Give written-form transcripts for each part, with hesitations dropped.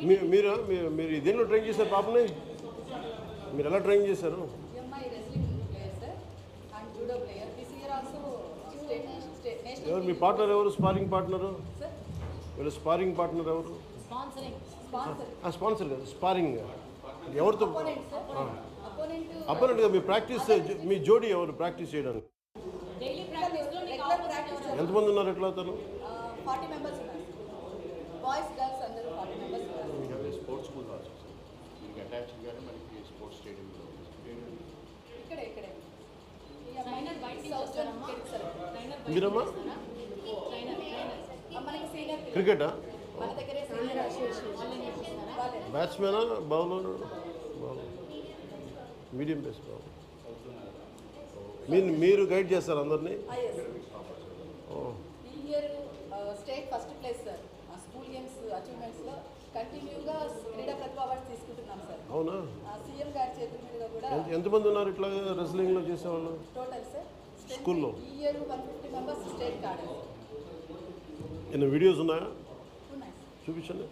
మీరు ఇదేంట్లో ట్రైన్ చేశారు పాపని? మీరు ఎలా ట్రైన్ చేశారు? ఎవరు మీ పార్ట్నర్? ఎవరు స్పారింగ్ పార్ట్నరు? వీళ్ళు స్పారింగ్ పార్ట్నర్ ఎవరు? స్పాన్సర్ కదా, స్పారింగ్ ఎవరితో? అపోనెంట్గా మీ ప్రాక్టీస్, మీ జోడీ ఎవరు ప్రాక్టీస్ చేయడానికి? ఎంతమంది ఉన్నారు? ఎట్లా అవుతారు? 40 members ఉన్నారు. బాయ్స్ గర్ల్స్ అందరూ 40 members ఉన్నారు. స్పోర్ట్స్ స్కూల్ ఆల్సో మీకు అటాచ్డ్ గానే మనకి స్పోర్ట్స్ స్టేడియం లో ఇక్కడే ఈ మైనర్ వైట్ సౌత్ మీరమ్మా మనకి సీనియర్ క్రికెటా? మన దగ్గరే సీనియర్ అసోసియేషన్ బ్యాట్స్మెనా బౌలర్? Medium pace bowler. మీరు గైడ్ చేస్తారు అందరినీ? ఈ year state first place sir. School games అచీవ్మెంట్స్లో కంటిన్యూగా క్రీడా ప్రతిభ అవార్డ్స్ తీసుకుంటున్నాం సార్. అవునా? సీఎం గారి చేతుల మీదుగా కూడా. ఎంతమంది ఉన్నారు ఇట్లా రెస్లింగ్లో చేసేవాళ్ళు టోటల్ సార్ స్కూల్లో? ఈ ఇయర్ 150 మెంబర్స్ స్టేట్ ఆడారు. ఎన్ని వీడియోస్ ఉన్నాయా? ఉన్నాయి. చూపించండి.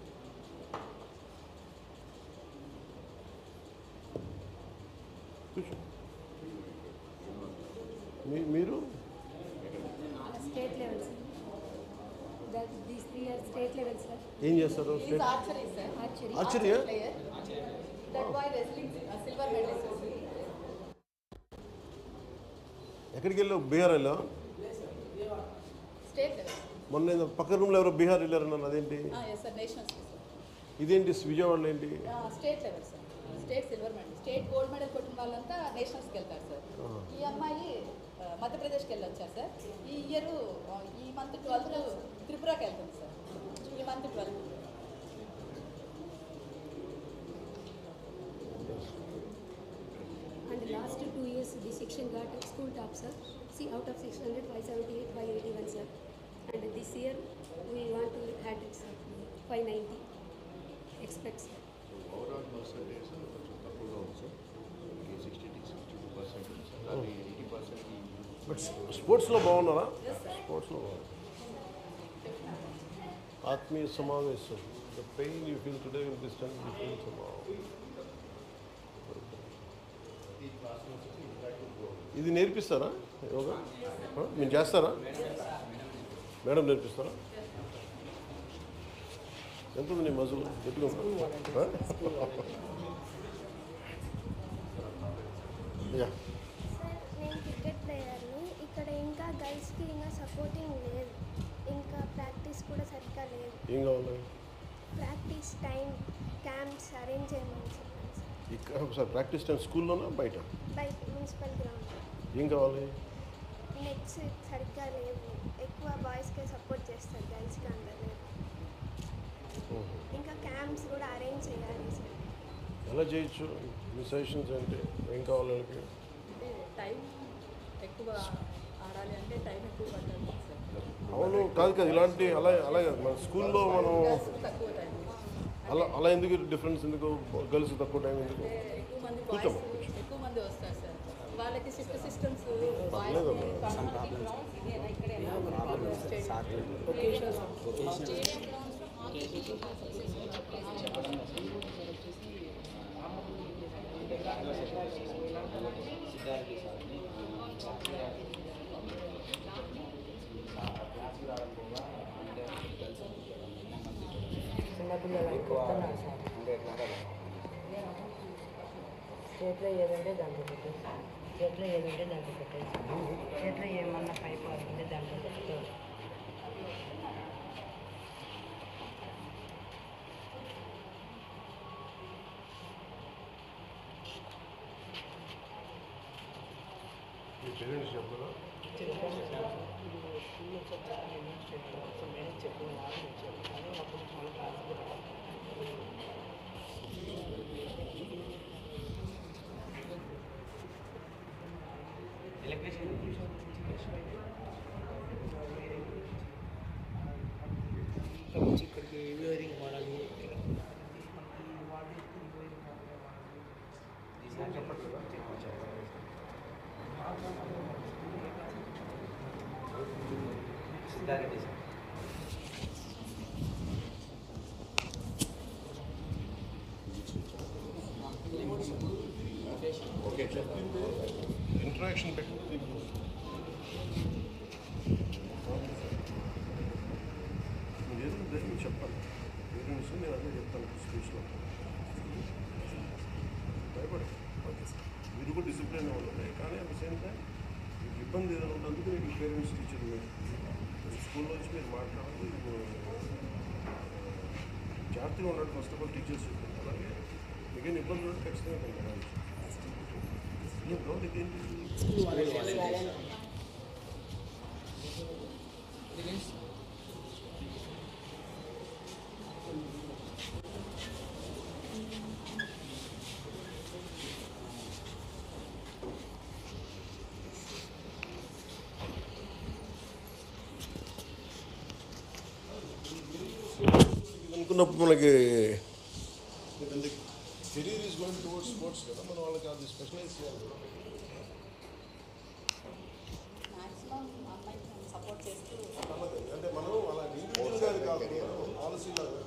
మీరు state level sir. These 3 years state level sir. ఏం చేస్తారు? State archery sir. ఆర్చరీయా? That why wrestling silver medalist. ఎక్కడికి వెళ్ళావు? బీహార్ వెళ్ళావు? State level. మొన్న పక్క రూమ్లో ఎవరో బీహార్ వెళ్ళారన్నారు, అదేంటి? Yes sir, nationals sir. ఇదేంటి విజయవాడలో ఏంటి? State level sir. State silver medal, state gold medal కొట్టిన వాళ్ళంతా నేషనల్స్కి వెళ్తారు సార్. ఈ అమ్మాయి మధ్యప్రదేశ్కి వెళ్ళొచ్చారు సార్. ఈ ఇయర్ ఈ మంత్ 12 త్రిపురకి వెళ్తుంది సార్. ఈ month 12. And last 2 years the section got school top sir. See, out of 600 578 581 sir. And this year we want to hat it sir. 590 expect sir. Overall percentage కొంచెం తక్కువగా ఉంది సార్. 62% ఉంది sir. అది 80% but స్పోర్ట్స్లో బాగున్నారా? స్పోర్ట్స్లో బాగున్నారు. ఆత్మీయ సమావేశం. The pain you feel today will this time you feel tomorrow. ఇది నేర్పిస్తారా యోగా? మీరు చేస్తారా? మేడం నేర్పిస్తారా? ఎంత ఉంది నీ మజులు? ఎట్టుకో. యా, నేను క్రికెట్ ప్లేయర్ని. ఇక్కడ ఇంకా గర్ల్స్కి ఇంకా సపోర్టింగ్ లేదు, ఇంకా ప్రాక్టీస్ కూడా సరిగ్గా లేదు. ఏం కావాలి? ప్రాక్టీస్ టైం క్యాంప్స్ అరేంజ్ చేయమని చెప్పాను సార్. ఇక్కడ సార్ ప్రాక్టీస్ టైం స్కూల్లోనా బయట? బయట మున్సిపల్ గ్రౌండ్. ఏం కావాలి? నెట్స్ సరిగ్గా లేవు, ఎక్కువ బాయ్స్కే సపోర్ట్ చేస్తారు, గర్ల్స్కి అందరు లేదు. ఇంకా క్యాంప్స్ కూడా అరేంజ్ చేయాలి సార్. ఎలా చేయొచ్చు? మీ సజెషన్స్ ఏంటి? ఏం కావాలి వాళ్ళకి? టైం ఎక్కువ ఆడాలి అంటే టైం ఎక్కువ పడుతుంది సార్. అవును, కాదు ఇలాంటి అలాగే మన స్కూల్లో మనం తక్కువ టైం. అలా ఎందుకు డిఫరెన్స్? ఎందుకు గర్ల్స్ తక్కువ టైం ఎందుకు? ఎక్కువ మంది కూర్చోమా, బాయ్స్ ఎక్కువ మంది వస్తారు సార్. వాళ్ళకి షిఫ్ట్ సిస్టమ్స్ చేతిలో ఏదంటే దాంట్లో పెట్టేసి, చేతిలో ఏదంటే దాంట్లో పెట్టేసి, చేతిలో ఏమన్నా పైపు వస్తుంటే దాంట్లో పెట్టుకోవాలి. మీ పేరెంట్స్ చెప్పారా? మేడం చెప్పిన వాళ్ళు చెప్పాను. అప్పుడు మన క్లాస్ ఇక్కడికి వేరింగ్ వాడాలి. సిద్ధారెడ్డి సార్. చెప్పింది ఇంటరాక్షన్ పెట్టింది నీకు ఏదో ధైర్యం చెప్పాలి పేరెంట్స్ నేను అదే చెప్తాను స్పీచ్లో భయపడు ఓకే సార్ మీరు కూడా డిసిప్లిన్ ఉంటుంది కానీ అట్ ద సేమ్ టైం మీకు ఇబ్బంది ఏదైనా ఉన్నందుకు మీకు పేరెంట్స్ టీచర్లు స్కూల్లో వచ్చి మీరు మాట్లాడాలి జాగ్రత్తగా ఉన్నాడు ఫస్ట్ ఆఫ్ ఆల్ టీచర్స్ చెప్పారు అలాగే మీకేం ఇబ్బంది ఉంటే ఖచ్చితంగా కొంటాను ఏం గౌరవ ఇదేంటి అనుకున్నప్పుడు మనకి career is going towards sports కదా మనం వాళ్ళకి అది స్పెషలైజ్ చేయాలి కదా మ్యాక్సిమం అమ్మాయికి సపోర్ట్ చేస్తూ అంటే మనం అలా ఇండివిజువల్గా కాదు పాలసీ లాగా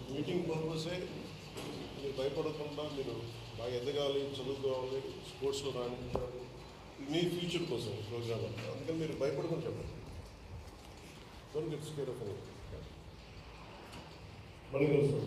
మీటింగ్ పర్పసే మీరు భయపడకుండా మీరు బాగా ఎదగాలి చదువుకోవాలి స్పోర్ట్స్లో రాణించాలి మీ ఫ్యూచర్ కోసం ప్రోగ్రామ్ అంతా అందుకని మీరు భయపడకుండా చెప్పండి don't get scare of anything. మళ్ళీ కలుస్తాం.